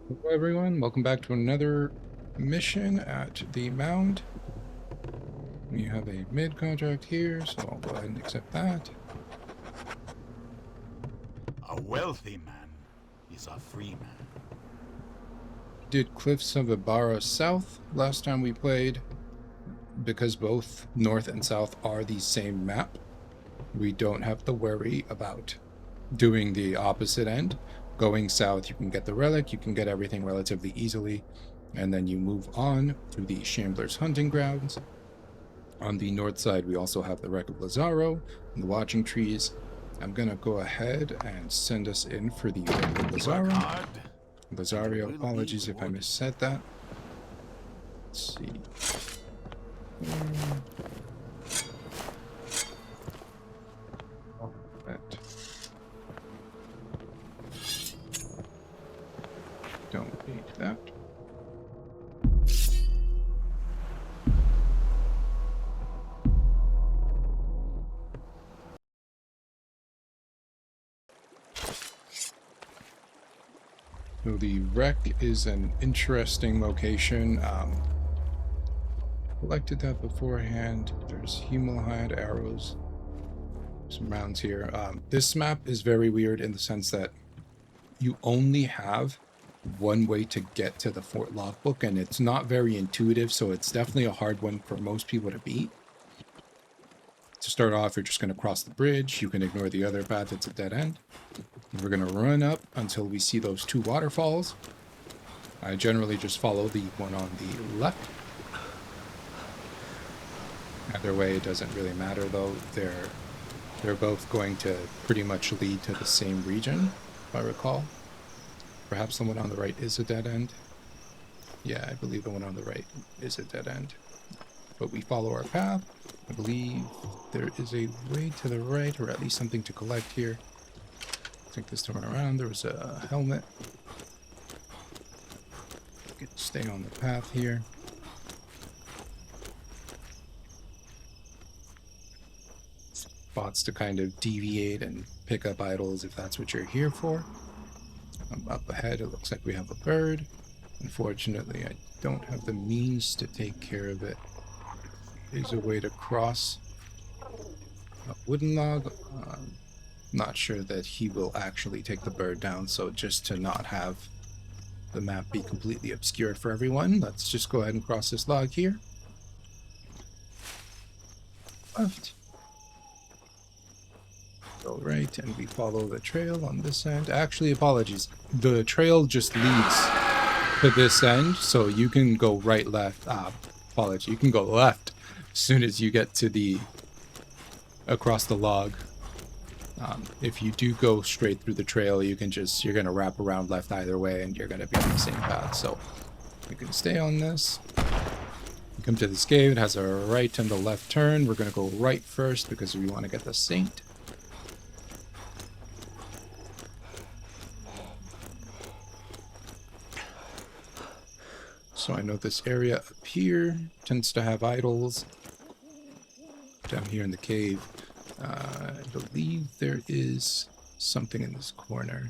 Hello everyone, welcome back to another mission at the Mound. We have a mid contract here, so I'll go ahead and accept that. A wealthy man is a free man. Did Cliffs of Ibarra South last time we played. Because both North and South are the same map, we don't have to worry about doing the opposite end. Going south, you can get the relic, you can get everything relatively easily, and then you move on to the Shambler's Hunting Grounds. On the north side, we also have the Wreck of Lazarillo and the Watching Trees. I'm going to go ahead and send us in for the Wreck of Work Lazarillo. hard, and you Lazarillo, will be apologies if I rewarded. missaid that. Let's see. That. Don't need that. So the wreck is an interesting location. Collected that beforehand. There's Humalhide arrows. Some rounds here. This map is very weird in the sense that you only have one way to get to the fort logbook, and it's not very intuitive, so it's definitely a hard one for most people to beat. To start off, you're just going to cross the bridge. You can ignore the other path. It's a dead end. We're going to run up until we see those two waterfalls. I generally just follow the one on the left. Either way, it doesn't really matter, though. They're both going to pretty much lead to the same region, if I recall. Perhaps the one on the right is a dead end. Yeah, I believe the one on the right is a dead end. But we follow our path. I believe there is a way to the right, or at least something to collect here. I think this time around there was a helmet. We can stay on the path here. Spots to kind of deviate and pick up idols if that's what you're here for. Up ahead, it looks like we have a bird. Unfortunately, I don't have the means to take care of it. There's a way to cross a wooden log. Not sure that he will actually take the bird down, so just to not have the map be completely obscured for everyone, let's just go ahead and cross this log here. Left. Go right, and we follow the trail on this end. Actually, apologies. The trail just leads to this end, so you can go right, left. Apology. You can go left as soon as you get to the across the log. If you do go straight through the trail, you're going to wrap around left either way, and you're going to be on the same path. So you can stay on this. You come to this cave. It has a right and a left turn. We're going to go right first because we want to get the saint. So I know this area up here tends to have idols. Down here in the cave, I believe there is something in this corner.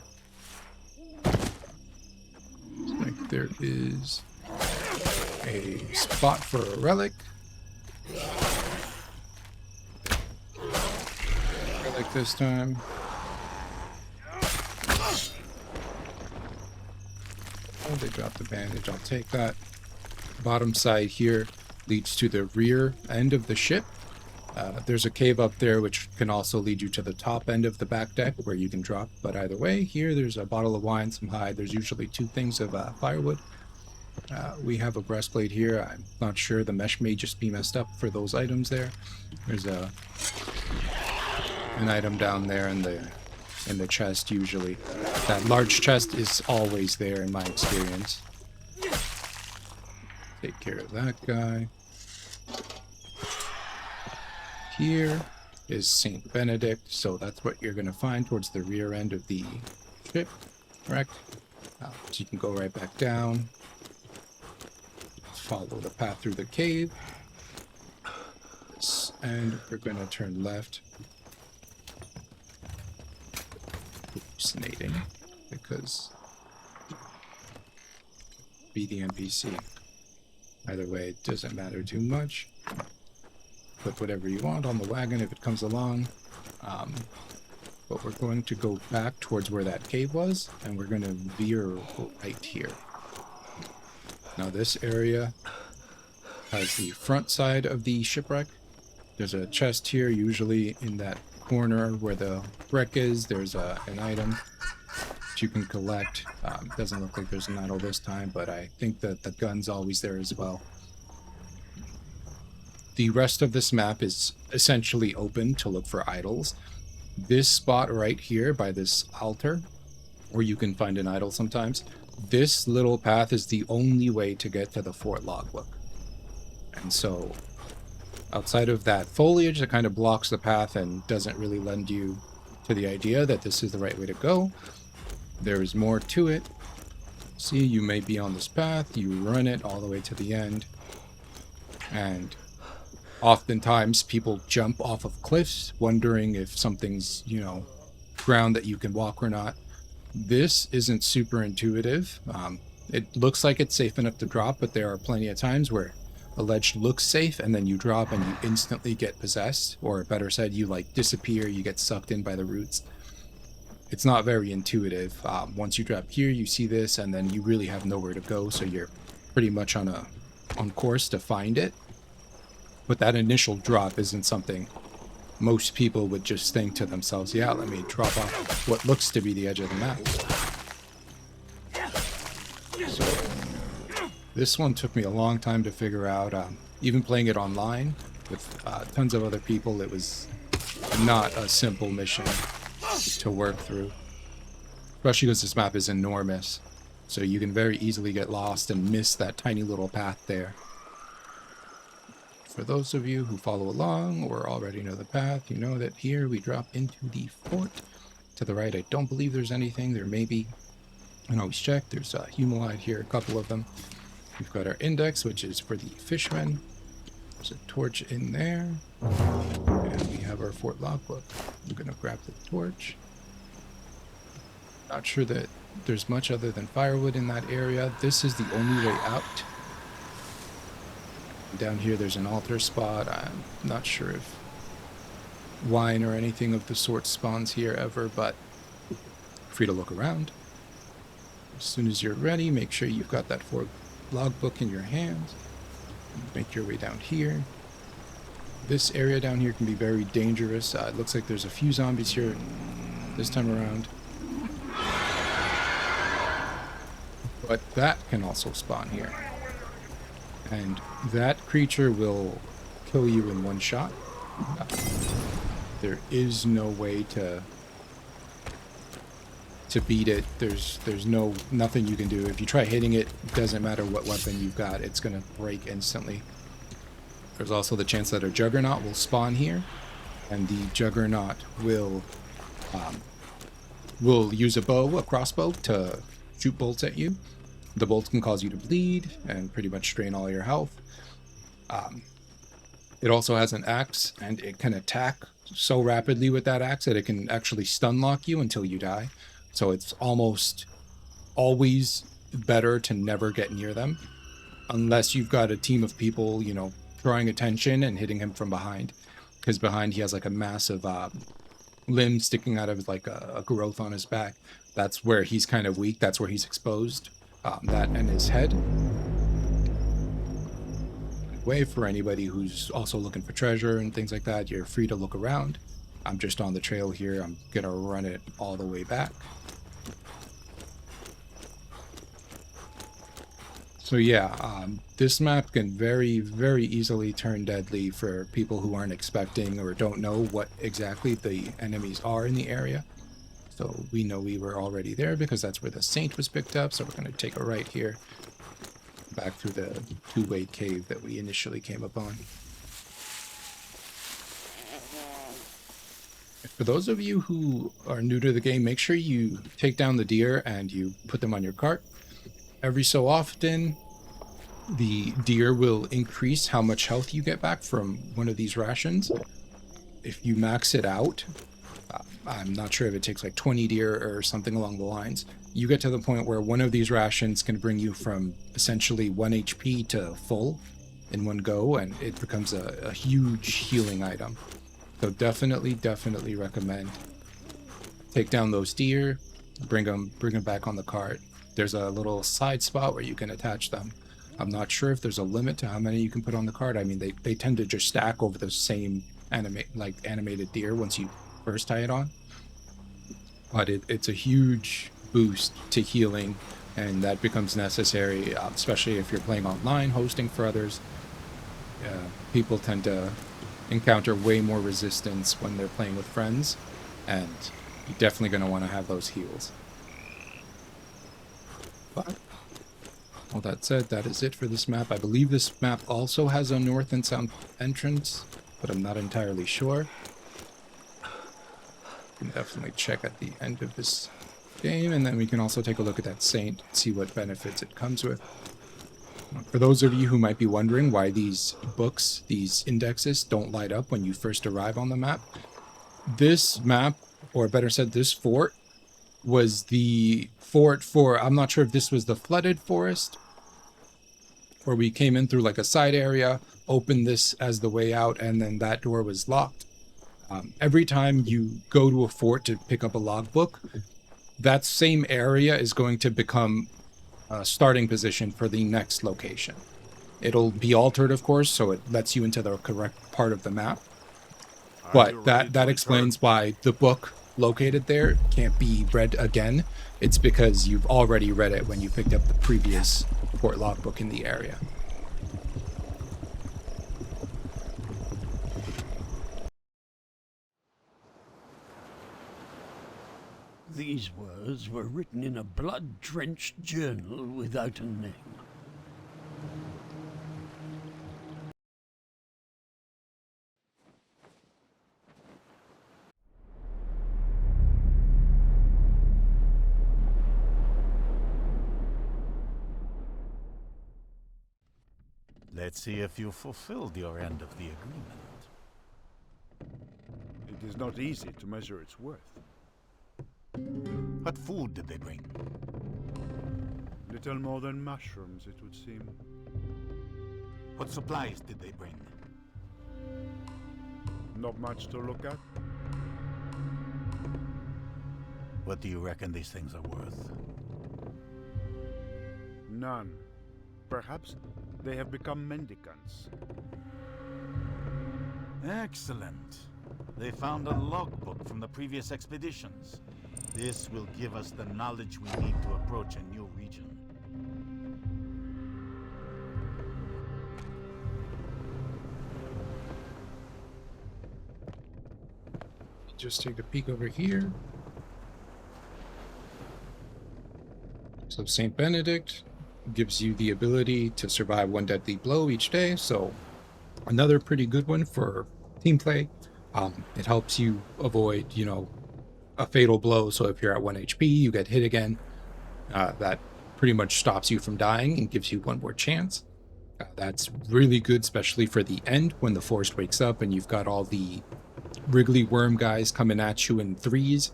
Looks like there is a spot for a relic. Relic this time. Oh, they dropped the bandage. I'll take that. Bottom side here leads to the rear end of the ship. There's a cave up there which can also lead you to the top end of the back deck where you can drop. But either way, here there's a bottle of wine, some hide. There's usually 2 things of firewood. We have a breastplate here. I'm not sure. The mesh may just be messed up for those items there. There's an item down there in the chest usually. That large chest is always there in my experience. Take care of that guy. Here is Saint Benedict, so that's what you're going to find towards the rear end of the ship, correct? So you can go right back down. Follow the path through the cave. And we're going to turn left. Hallucinating, because be the NPC. Either way, it doesn't matter too much. Put whatever you want on the wagon if it comes along. But we're going to go back towards where that cave was, and we're going to veer right here. Now this area has the front side of the shipwreck. There's a chest here, usually in that corner where the wreck is. There's an item that you can collect. Doesn't look like there's an idol this time, but I think that the gun's always there as well. The rest of this map is essentially open to look for idols. This spot right here by this altar, where you can find an idol sometimes, this little path is the only way to get to the fort logbook. And so outside of that foliage that kind of blocks the path and doesn't really lend you to the idea that this is the right way to go, there is more to it. See, you may be on this path, you run it all the way to the end, and oftentimes people jump off of cliffs wondering if something's, you know, ground that you can walk or not. This isn't super intuitive. It looks like it's safe enough to drop, but there are plenty of times where a ledge looks safe and then you drop and you instantly get possessed, or better said, you like disappear, you get sucked in by the roots. It's not very intuitive. Once you drop here, you see this, and then you really have nowhere to go, so you're pretty much on course to find it. But that initial drop isn't something most people would just think to themselves, yeah, let me drop off what looks to be the edge of the map. So this one took me a long time to figure out. Even playing it online with tons of other people, it was not a simple mission to work through. Especially because this map is enormous. So you can very easily get lost and miss that tiny little path there. For those of you who follow along or already know the path, you know that here we drop into the fort. To the right, I don't believe there's anything. There may be. And always check. There's a humalite here, a couple of them. We've got our index, which is for the fishermen. There's a torch in there. And we have our fort logbook. I'm going to grab the torch. Not sure that there's much other than firewood in that area. This is the only way out. Down here there's an altar spot. I'm not sure if wine or anything of the sort spawns here ever, but free to look around. As soon as you're ready, make sure you've got that fort logbook in your hands. Make your way down here. This area down here can be very dangerous. It looks like there's a few zombies here this time around. But that can also spawn here. And that creature will kill you in one shot. There is no way to beat it. There's nothing you can do. If you try hitting it, doesn't matter what weapon you've got, it's gonna break instantly. There's also the chance that a juggernaut will spawn here, and the juggernaut will use a crossbow to shoot bolts at you. The bolts can cause you to bleed and pretty much drain all your health. It also has an axe, and it can attack so rapidly with that axe that it can actually stun lock you until you die. So it's almost always better to never get near them, unless you've got a team of people, you know, drawing attention and hitting him from behind. Because behind he has like a massive limb sticking out of like a growth on his back. That's where he's kind of weak. That's where he's exposed. That and his head. Way for anybody who's also looking for treasure and things like that, you're free to look around. I'm just on the trail here. I'm gonna run it all the way back. So yeah, this map can very, very easily turn deadly for people who aren't expecting or don't know what exactly the enemies are in the area. So we know we were already there because that's where the saint was picked up. So we're going to take a right here, back through the two-way cave that we initially came upon. For those of you who are new to the game, make sure you take down the deer and you put them on your cart. Every so often, the deer will increase how much health you get back from one of these rations. If you max it out, I'm not sure if it takes like 20 deer or something along the lines. You get to the point where one of these rations can bring you from essentially 1 HP to full in one go, and it becomes a huge healing item. So definitely recommend. Take down those deer, bring them back on the cart. There's a little side spot where you can attach them. I'm not sure if there's a limit to how many you can put on the cart. I mean, they tend to just stack over the same animated deer once you first tie it on. But it's a huge boost to healing, and that becomes necessary, especially if you're playing online, hosting for others. People tend to encounter way more resistance when they're playing with friends, and you're definitely going to want to have those heals. But all that said, that is it for this map. I believe this map also has a north and south entrance, but I'm not entirely sure. You can definitely check at the end of this game, and then we can also take a look at that saint, see what benefits it comes with. For those of you who might be wondering why these books, these indexes, don't light up when you first arrive on the map, this map, or better said, this fort, was the fort for, I'm not sure if this was the flooded forest, where we came in through like a side area, opened this as the way out, and then that door was locked. Every time you go to a fort to pick up a logbook, that same area is going to become a starting position for the next location. It'll be altered, of course, so it lets you into the correct part of the map. But that explains why the book located there can't be read again. It's because you've already read it when you picked up the previous fort logbook in the area. These words were written in a blood-drenched journal without a name. Let's see if you fulfilled your end of the agreement. It is not easy to measure its worth. What food did they bring? Little more than mushrooms, it would seem. What supplies did they bring? Not much to look at. What do you reckon these things are worth? None. Perhaps they have become mendicants. Excellent. They found a logbook from the previous expeditions. This will give us the knowledge we need to approach a new region. Just take a peek over here. So Saint Benedict gives you the ability to survive one deadly blow each day, so another pretty good one for team play. It helps you avoid, a fatal blow, so if you're at 1 HP, you get hit again. That pretty much stops you from dying and gives you one more chance. That's really good, especially for the end, when the forest wakes up and you've got all the wriggly worm guys coming at you in threes.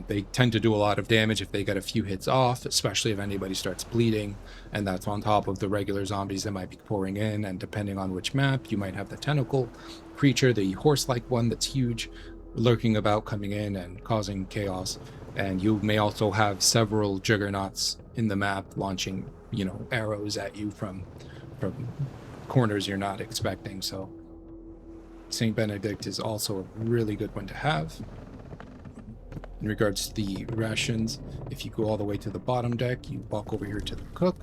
They tend to do a lot of damage if they get a few hits off, especially if anybody starts bleeding, and that's on top of the regular zombies that might be pouring in, and depending on which map, you might have the tentacle creature, the horse-like one that's huge, lurking about, coming in and causing chaos. And you may also have several juggernauts in the map launching, arrows at you from corners you're not expecting. So Saint Benedict is also a really good one to have. In regards to the rations, if you go all the way to the bottom deck, you walk over here to the cook,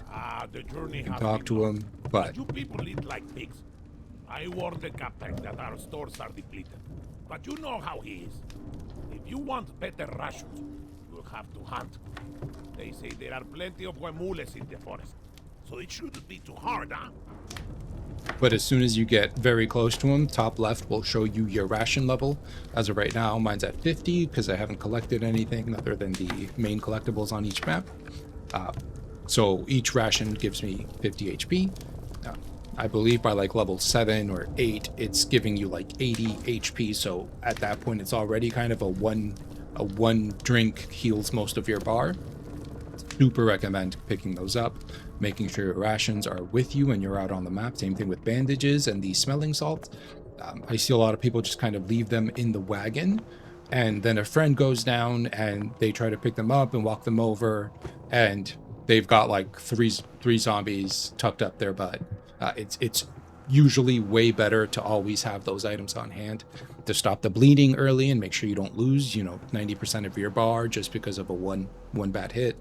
The journey you can has talk been to long. him, but You people eat like pigs. I warned the captain that our stores are depleted. But you know how he is. If you want better rations, you'll have to hunt. They say there are plenty of huemules in the forest. So it shouldn't be too hard, huh? But as soon as you get very close to him, top left will show you your ration level. As of right now, mine's at 50 because I haven't collected anything other than the main collectibles on each map. So each ration gives me 50 HP. I believe by like level 7 or 8, it's giving you like 80 HP. So at that point, it's already kind of a one drink heals most of your bar. Super recommend picking those up, making sure your rations are with you when you're out on the map. Same thing with bandages and the smelling salts. I see a lot of people just kind of leave them in the wagon, and then a friend goes down and they try to pick them up and walk them over, and they've got like three zombies tucked up their butt. It's usually way better to always have those items on hand to stop the bleeding early and make sure you don't lose 90% of your bar just because of a one bad hit.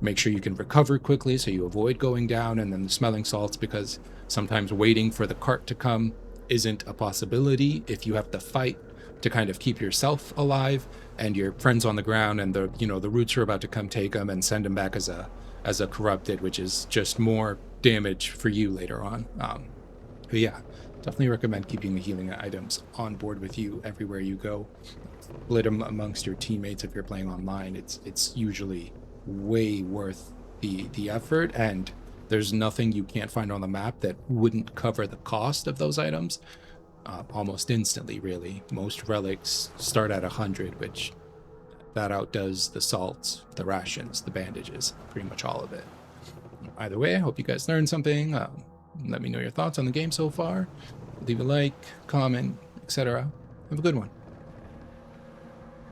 Make sure you can recover quickly so you avoid going down. And then the smelling salts, because sometimes waiting for the cart to come isn't a possibility if you have to fight to kind of keep yourself alive and your friends on the ground, and the roots are about to come take them and send them back as a corrupted, which is just more damage for you later on. But yeah, definitely recommend keeping the healing items on board with you everywhere you go. Split them amongst your teammates if you're playing online. It's usually way worth the effort, and there's nothing you can't find on the map that wouldn't cover the cost of those items almost instantly, really. Most relics start at 100, which that outdoes the salts, the rations, the bandages, pretty much all of it. Either way, I hope you guys learned something. Let me know your thoughts on the game so far. Leave a like, comment, etc. Have a good one.